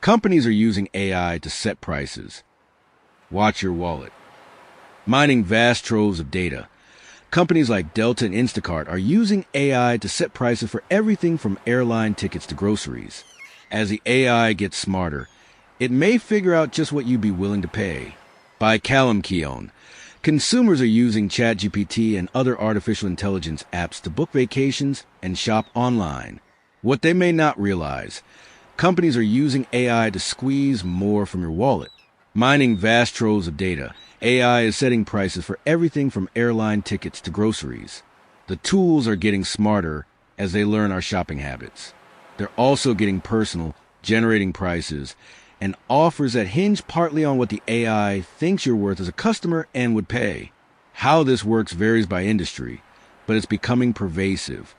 Companies are using AI to set prices. Watch your wallet. Mining vast troves of data. Companies like Delta and Instacart are using AI to set prices for everything from airline tickets to groceries. As the AI gets smarter, it may figure out just what you'd be willing to pay. By Callum Keown, consumers are using ChatGPT and other artificial intelligence apps to book vacations and shop online. What they may not realize, companies are using AI to squeeze more from your wallet. Mining vast troves of data, AI is setting prices for everything from airline tickets to groceries. The tools are getting smarter as they learn our shopping habits. They're also getting personal, generating prices and offers that hinge partly on what the AI thinks you're worth as a customer and would pay. How this works varies by industry, but it's becoming pervasive.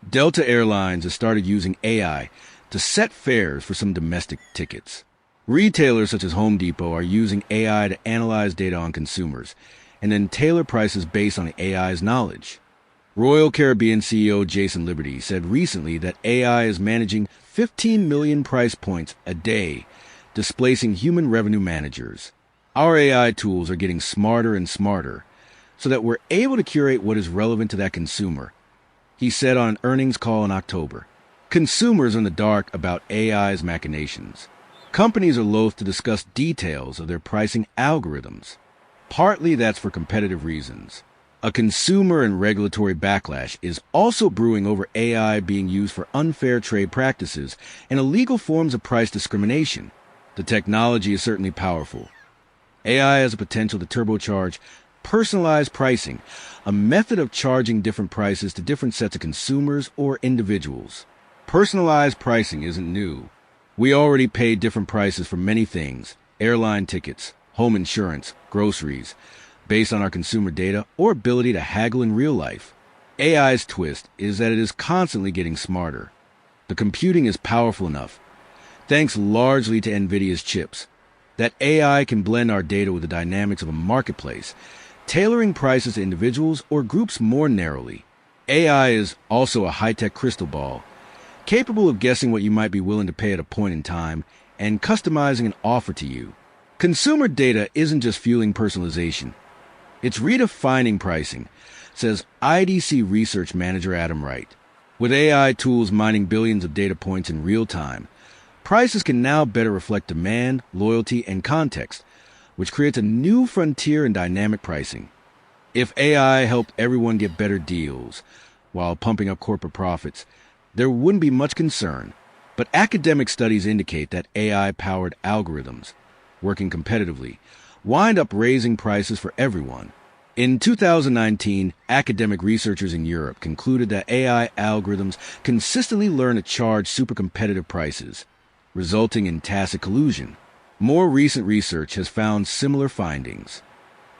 Delta Airlines has started using AI to set fares for some domestic tickets. Retailers such as Home Depot are using AI to analyze data on consumers and then tailor prices based on the AI's knowledge. Royal Caribbean CEO Jason Liberty said recently that AI is managing 15 million price points a day, displacing human revenue managers. Our AI tools are getting smarter and smarter so that we're able to curate what is relevant to that consumer, he said on an earnings call in October. Consumers are in the dark about AI's machinations. Companies are loath to discuss details of their pricing algorithms. Partly that's for competitive reasons. A consumer and regulatory backlash is also brewing over AI being used for unfair trade practices and illegal forms of price discrimination. The technology is certainly powerful. AI has the potential to turbocharge personalized pricing, a method of charging different prices to different sets of consumers or individuals. Personalized pricing isn't new. We already pay different prices for many things, airline tickets, home insurance, groceries, based on our consumer data or ability to haggle in real life. AI's twist is that it is constantly getting smarter. The computing is powerful enough, thanks largely to NVIDIA's chips, that AI can blend our data with the dynamics of a marketplace, tailoring prices to individuals or groups more narrowly. AI is also a high-tech crystal ball, capable of guessing what you might be willing to pay at a point in time and customizing an offer to you. Consumer data isn't just fueling personalization. It's redefining pricing, says IDC research manager Adam Wright. With AI tools mining billions of data points in real time, prices can now better reflect demand, loyalty, and context, which creates a new frontier in dynamic pricing. If AI helped everyone get better deals while pumping up corporate profits, there wouldn't be much concern. But academic studies indicate that AI-powered algorithms, working competitively, wind up raising prices for everyone. In 2019, academic researchers in Europe concluded that AI algorithms consistently learn to charge super-competitive prices, resulting in tacit collusion. More recent research has found similar findings.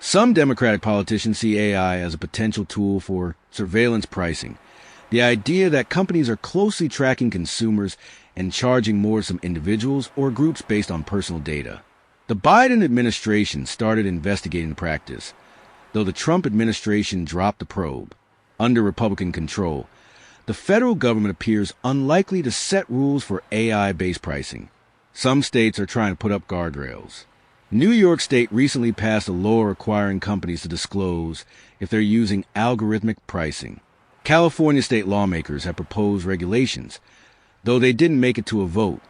Some Democratic politicians see AI as a potential tool for surveillance pricing, the idea that companies are closely tracking consumers and charging more to some individuals or groups based on personal data. The Biden administration started investigating the practice, though the Trump administration dropped the probe. Under Republican control, the federal government appears unlikely to set rules for AI-based pricing. Some states are trying to put up guardrails. New York State recently passed a law requiring companies to disclose if they're using algorithmic pricing. California state lawmakers have proposed regulations, though they didn't make it to a vote.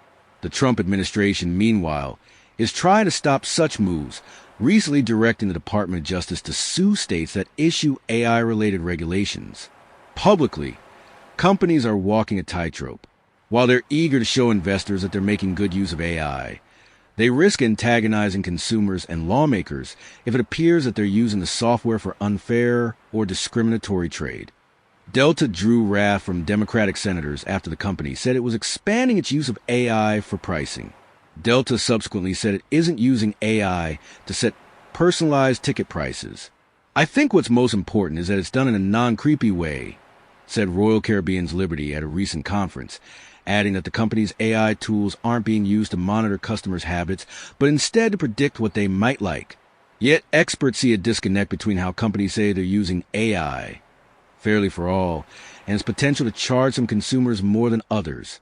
The Trump administration, meanwhile, is trying to stop such moves, recently directing the Department of Justice to sue states that issue AI-related regulations. Publicly, companies are walking a tightrope. While they're eager to show investors that they're making good use of AI, they risk antagonizing consumers and lawmakers if it appears that they're using the software for unfair or discriminatory trade. Delta drew wrath from Democratic senators after the company said it was expanding its use of AI for pricing. Delta subsequently said it isn't using AI to set personalized ticket prices. I think what's most important is that it's done in a non-creepy way, said Royal Caribbean's Liberty at a recent conference, adding that the company's AI tools aren't being used to monitor customers' habits, but instead to predict what they might like. Yet experts see a disconnect between how companies say they're using AI, fairly for all, and its potential to charge some consumers more than others.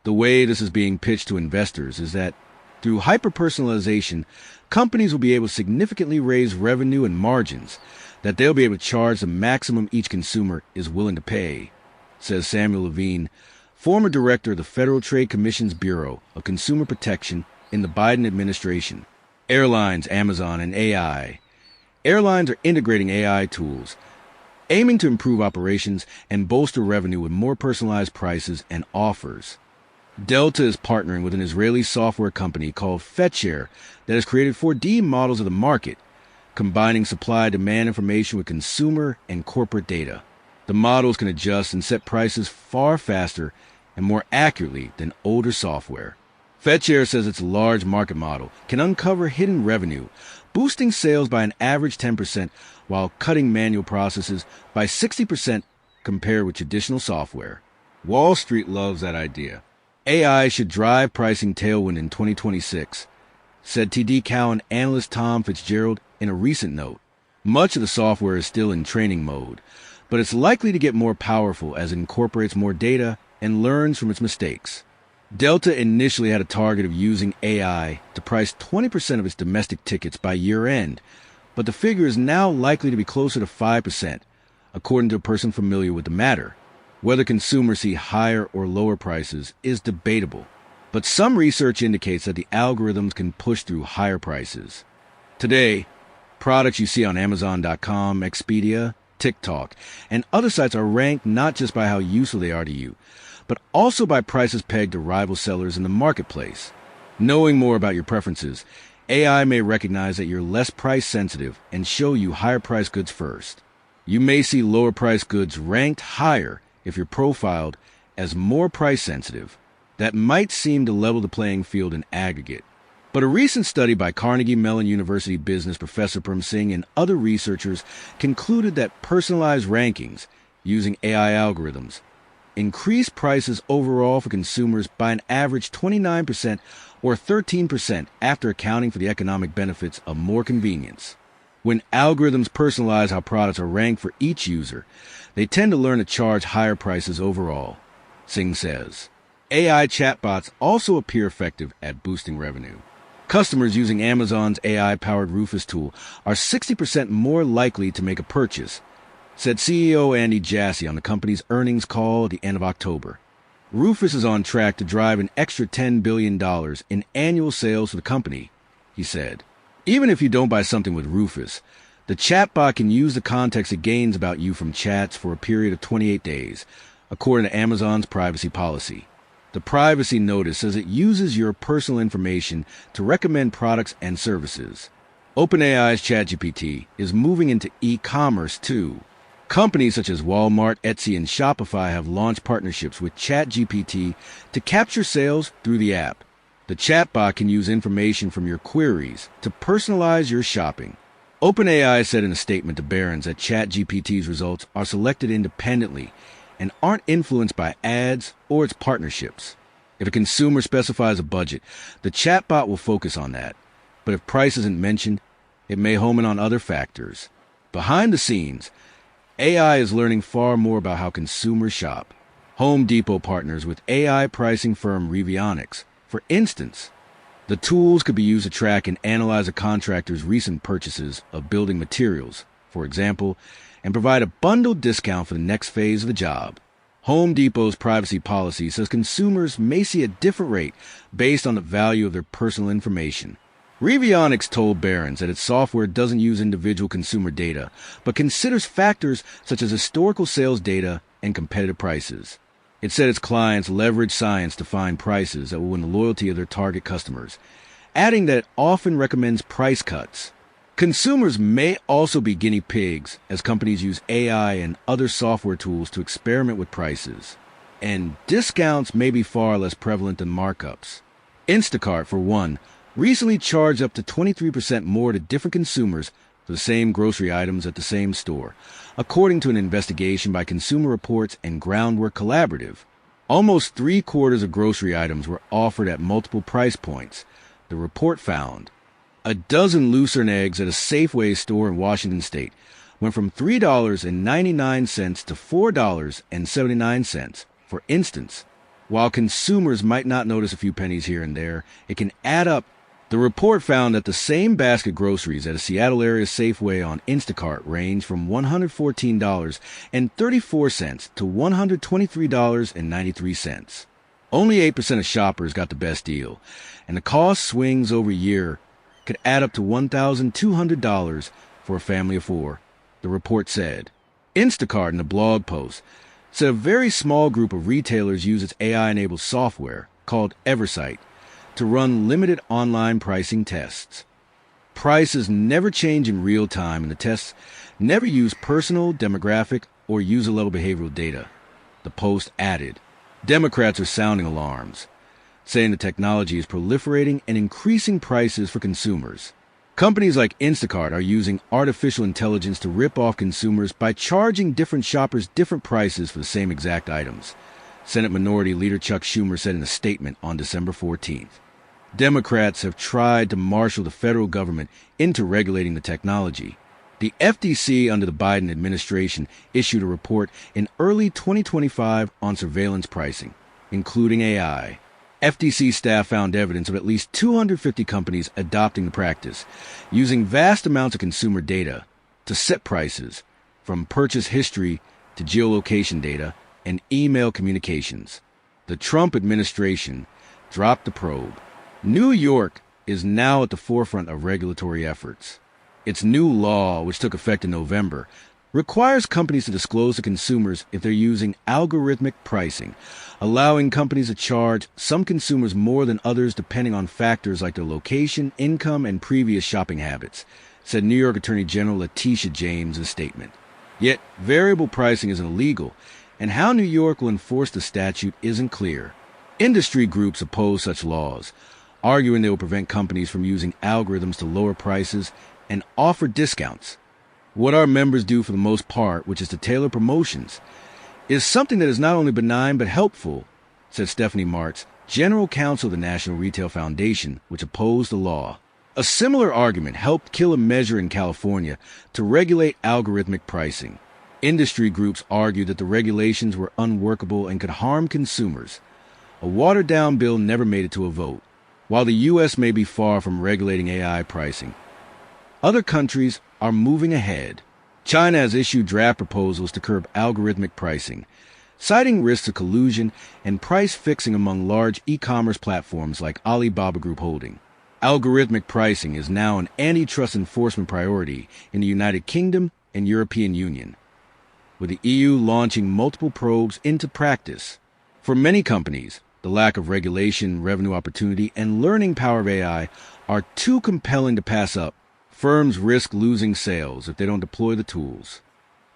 The way this is being pitched to investors is that Through hyper-personalization, companies will be able to significantly raise revenue and margins that they'll be able to charge the maximum each consumer is willing to pay, says Samuel Levine, former director of the Federal Trade Commission's Bureau of Consumer Protection in the Biden administration. Airlines, Amazon, and AI. Airlines are integrating AI tools, aiming to improve operations and bolster revenue with more personalized prices and offers. Delta is partnering with an Israeli software company called FetchAir that has created 4D models of the market, combining supply-demand information with consumer and corporate data. The models can adjust and set prices far faster and more accurately than older software. FetchAir says its large market model can uncover hidden revenue, boosting sales by an average 10% while cutting manual processes by 60% compared with traditional software. Wall Street loves that idea. AI should drive pricing tailwind in 2026, said TD Cowen analyst Tom Fitzgerald in a recent note. Much of the software is still in training mode, but it's likely to get more powerful as it incorporates more data and learns from its mistakes. Delta initially had a target of using AI to price 20% of its domestic tickets by year-end, but the figure is now likely to be closer to 5%, according to a person familiar with the matter. Whether consumers see higher or lower prices is debatable, but some research indicates that the algorithms can push through higher prices. Today, products you see on Amazon.com, Expedia, TikTok, and other sites are ranked not just by how useful they are to you, but also by prices pegged to rival sellers in the marketplace. Knowing more about your preferences, AI may recognize that you're less price sensitive and show you higher priced goods first. You may see lower priced goods ranked higher if you're profiled as more price sensitive. That might seem to level the playing field in aggregate. But a recent study by Carnegie Mellon University business professor Prem Singh and other researchers concluded that personalized rankings using AI algorithms increase prices overall for consumers by an average 29% or 13% after accounting for the economic benefits of more convenience. When algorithms personalize how products are ranked for each user, they tend to learn to charge higher prices overall, Singh says. AI chatbots also appear effective at boosting revenue. Customers using Amazon's AI-powered Rufus tool are 60% more likely to make a purchase, said CEO Andy Jassy on the company's earnings call at the end of October. Rufus is on track to drive an extra $10 billion in annual sales for the company, he said. Even if you don't buy something with Rufus, the chatbot can use the context it gains about you from chats for a period of 28 days, according to Amazon's privacy policy. The privacy notice says it uses your personal information to recommend products and services. OpenAI's ChatGPT is moving into e-commerce too. Companies such as Walmart, Etsy, and Shopify have launched partnerships with ChatGPT to capture sales through the app. The chatbot can use information from your queries to personalize your shopping. OpenAI said in a statement to Barron's that ChatGPT's results are selected independently and aren't influenced by ads or its partnerships. If a consumer specifies a budget, the chatbot will focus on that. But if price isn't mentioned, it may home in on other factors. Behind the scenes, AI is learning far more about how consumers shop. Home Depot partners with AI pricing firm Revionics. For instance, the tools could be used to track and analyze a contractor's recent purchases of building materials, for example, and provide a bundled discount for the next phase of the job. Home Depot's privacy policy says consumers may see a different rate based on the value of their personal information. Revionics told Barron's that its software doesn't use individual consumer data, but considers factors such as historical sales data and competitive prices. It said its clients leverage science to find prices that will win the loyalty of their target customers, adding that it often recommends price cuts. Consumers may also be guinea pigs as companies use AI and other software tools to experiment with prices. And discounts may be far less prevalent than markups. Instacart, for one, recently charged up to 23% more to different consumers for the same grocery items at the same store, according to an investigation by Consumer Reports and Groundwork Collaborative. Almost 3/4 of grocery items were offered at multiple price points, the report found. A dozen Lucerne eggs at a Safeway store in Washington state went from $3.99 to $4.79, for instance. While consumers might not notice a few pennies here and there, it can add up The report found that the same basket groceries at a Seattle area Safeway on Instacart range from $114.34 to $123.93. Only 8% of shoppers got the best deal, and the cost swings over a year could add up to $1,200 for a family of four, the report said. Instacart, in a blog post, said a very small group of retailers use its AI-enabled software, called Eversight, to run limited online pricing tests. Prices never change in real time, and the tests never use personal, demographic, or user-level behavioral data. The post added, Democrats are sounding alarms, saying the technology is proliferating and increasing prices for consumers. Companies like Instacart are using artificial intelligence to rip off consumers by charging different shoppers different prices for the same exact items, Senate Minority Leader Chuck Schumer said in a statement on December 14th. Democrats have tried to marshal the federal government into regulating the technology. The FTC under the Biden administration issued a report in early 2025 on surveillance pricing, including AI. FTC staff found evidence of at least 250 companies adopting the practice, using vast amounts of consumer data to set prices, from purchase history to geolocation data and email communications. The Trump administration dropped the probe. New York is now at the forefront of regulatory efforts. Its new law, which took effect in November, requires companies to disclose to consumers if they're using algorithmic pricing, allowing companies to charge some consumers more than others depending on factors like their location, income, and previous shopping habits, said New York Attorney General Letitia James in a statement. Yet, variable pricing isn't illegal, and how New York will enforce the statute isn't clear. Industry groups oppose such laws, arguing they will prevent companies from using algorithms to lower prices and offer discounts. What our members do for the most part, which is to tailor promotions, is something that is not only benign but helpful, said Stephanie Martz, General Counsel of the National Retail Foundation, which opposed the law. A similar argument helped kill a measure in California to regulate algorithmic pricing. Industry groups argued that the regulations were unworkable and could harm consumers. A watered-down bill never made it to a vote. While the U.S. may be far from regulating AI pricing, other countries are moving ahead. China has issued draft proposals to curb algorithmic pricing, citing risks of collusion and price fixing among large e-commerce platforms like Alibaba Group Holding. Algorithmic pricing is now an antitrust enforcement priority in the United Kingdom and European Union, with the EU launching multiple probes into practice. For many companies, the lack of regulation, revenue opportunity, and learning power of AI are too compelling to pass up. Firms risk losing sales if they don't deploy the tools.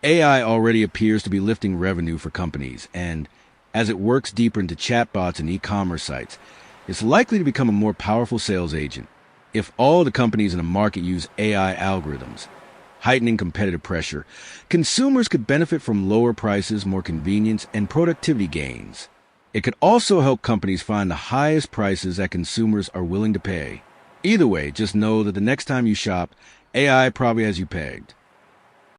AI already appears to be lifting revenue for companies, and as it works deeper into chatbots and e-commerce sites, it's likely to become a more powerful sales agent. If all the companies in a market use AI algorithms, heightening competitive pressure, consumers could benefit from lower prices, more convenience, and productivity gains. It could also help companies find the highest prices that consumers are willing to pay. Either way, just know that the next time you shop, AI probably has you pegged.